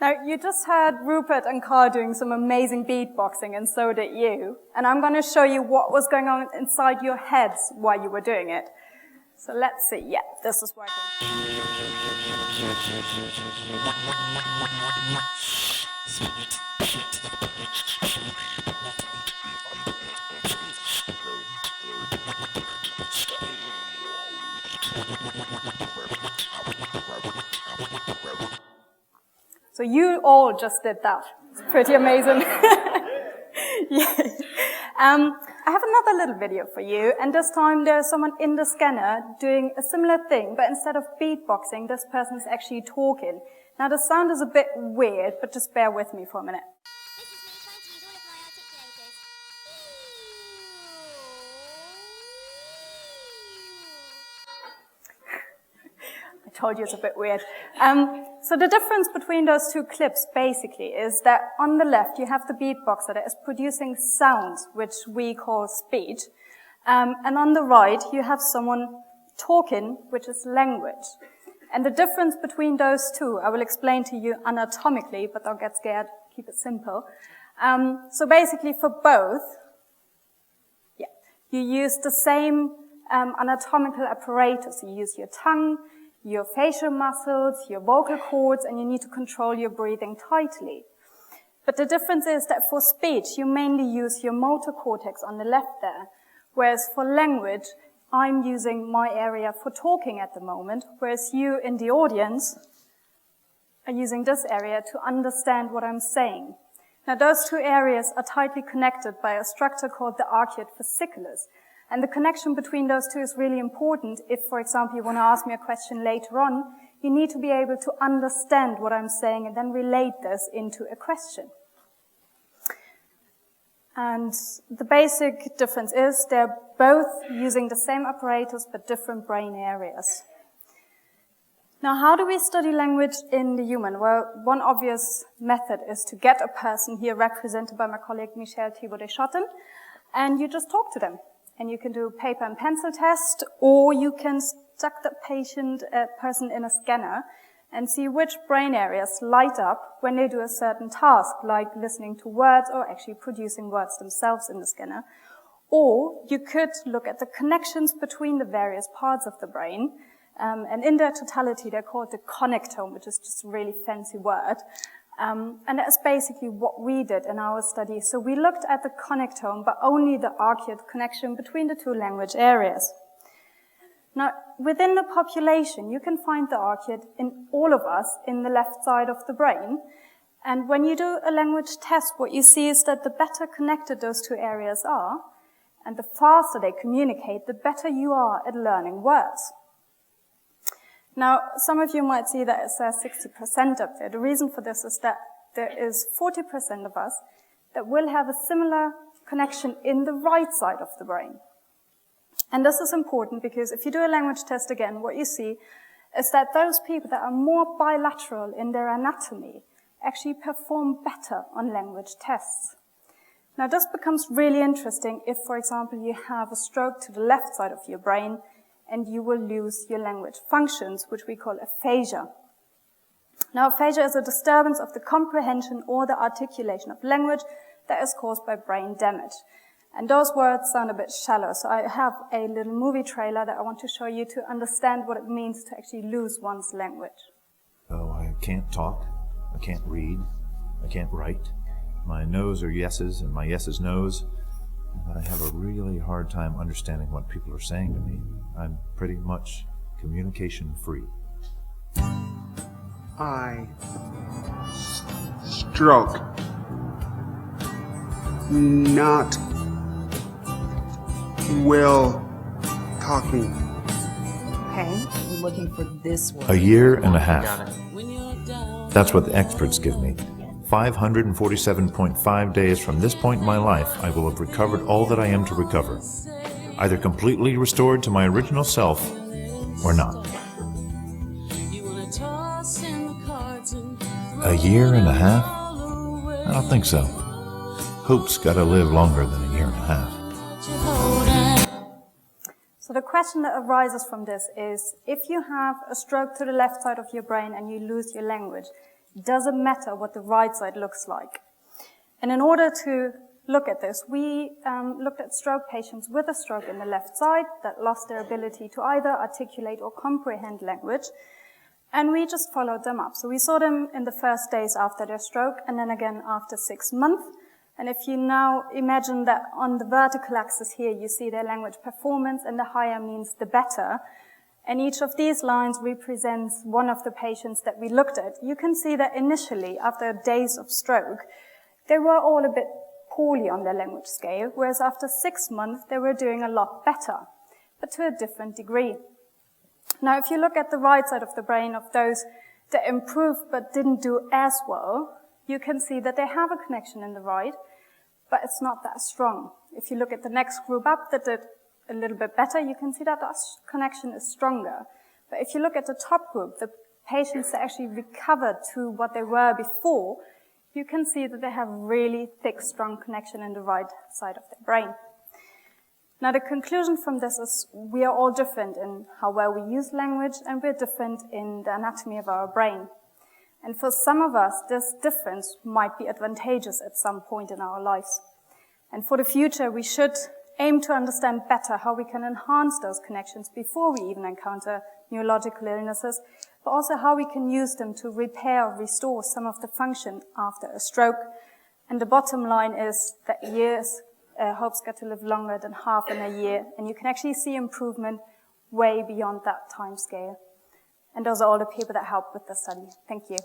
Now, you just heard Rupert and Carl doing some amazing beatboxing, and so did you. And I'm going to show you what was going on inside your heads while you were doing it. So let's see. Yeah, this is working. So you all just did that. It's pretty amazing. Yeah. I have another little video for you, and this time there's someone in the scanner doing a similar thing, but instead of beatboxing, this person is actually talking. Now the sound is a bit weird, but just bear with me for a minute. I told you it's a bit weird. So the difference between those two clips basically is that on the left you have the beatboxer that is producing sounds, which we call speech. And on the right you have someone talking, which is language. And the difference between those two I will explain to you anatomically, but don't get scared, keep it simple. So basically for both, you use the same anatomical apparatus. You use your tongue, your facial muscles, your vocal cords, and you need to control your breathing tightly. But the difference is that for speech, you mainly use your motor cortex on the left there, whereas for language, I'm using my area for talking at the moment, whereas you in the audience are using this area to understand what I'm saying. Now, those two areas are tightly connected by a structure called the arcuate fasciculus. And the connection between those two is really important. If, for example, you want to ask me a question later on, you need to be able to understand what I'm saying and then relate this into a question. And the basic difference is they're both using the same apparatus but different brain areas. Now, how do we study language in the human? Well, one obvious method is to get a person here represented by my colleague Michel Thibault-Deschotten, and you just talk to them. And you can do a paper and pencil test, or you can stuck the person in a scanner and see which brain areas light up when they do a certain task, like listening to words or actually producing words themselves in the scanner. Or you could look at the connections between the various parts of the brain, and in their totality they're called the connectome, which is just a really fancy word. And that's basically what we did in our study. So we looked at the connectome, but only the arcuate connection between the two language areas. Now, within the population, you can find the arcuate in all of us in the left side of the brain. And when you do a language test, what you see is that the better connected those two areas are, and the faster they communicate, the better you are at learning words. Now, some of you might see that it says 60% up there. The reason for this is that there is 40% of us that will have a similar connection in the right side of the brain. And this is important because if you do a language test again, what you see is that those people that are more bilateral in their anatomy actually perform better on language tests. Now, this becomes really interesting if, for example, you have a stroke to the left side of your brain and you will lose your language functions, which we call aphasia. Now, aphasia is a disturbance of the comprehension or the articulation of language that is caused by brain damage. And those words sound a bit shallow, so I have a little movie trailer that I want to show you to understand what it means to actually lose one's language. Oh, I can't talk, I can't read, I can't write. My no's are yeses and my yes is no's. But I have a really hard time understanding what people are saying to me. I'm pretty much communication free. Stroke. Not will talking. Okay, we're looking for this word. A year and a half. That's what the experts give me. 547.5 days from this point in my life, I will have recovered all that I am to recover. Either completely restored to my original self, or not. A year and a half? I don't think so. Hope's gotta live longer than a year and a half. So the question that arises from this is, if you have a stroke to the left side of your brain and you lose your language, does it matter what the right side looks like? And in order to look at this, we looked at stroke patients with a stroke in the left side that lost their ability to either articulate or comprehend language, and we just followed them up. So we saw them in the first days after their stroke, and then again after 6 months. And if you now imagine that on the vertical axis here, you see their language performance, and the higher means the better, and each of these lines represents one of the patients that we looked at, you can see that initially, after days of stroke, they were all a bit poorly on their language scale, whereas after 6 months, they were doing a lot better, but to a different degree. Now, if you look at the right side of the brain of those that improved but didn't do as well, you can see that they have a connection in the right, but it's not that strong. If you look at the next group up that did a little bit better, you can see that that connection is stronger. But if you look at the top group, the patients that actually recovered to what they were before, you can see that they have really thick, strong connection in the right side of their brain. Now, the conclusion from this is we are all different in how well we use language, and we're different in the anatomy of our brain. And for some of us, this difference might be advantageous at some point in our lives. And for the future, we should aim to understand better how we can enhance those connections before we even encounter neurological illnesses, but also how we can use them to repair or restore some of the function after a stroke. And the bottom line is that hopes get to live longer than half in a year, and you can actually see improvement way beyond that time scale. And those are all the people that helped with the study. Thank you.